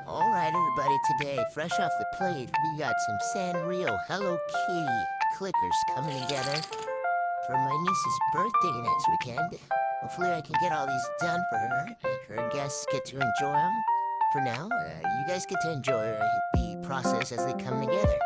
All right, everybody, today, fresh off the plate, we got some Sanrio Hello Kitty clickers coming together for my niece's birthday next weekend. Hopefully I can get all these done for her, and her guests get to enjoy them. For now, you guys get to enjoy the process as they come together.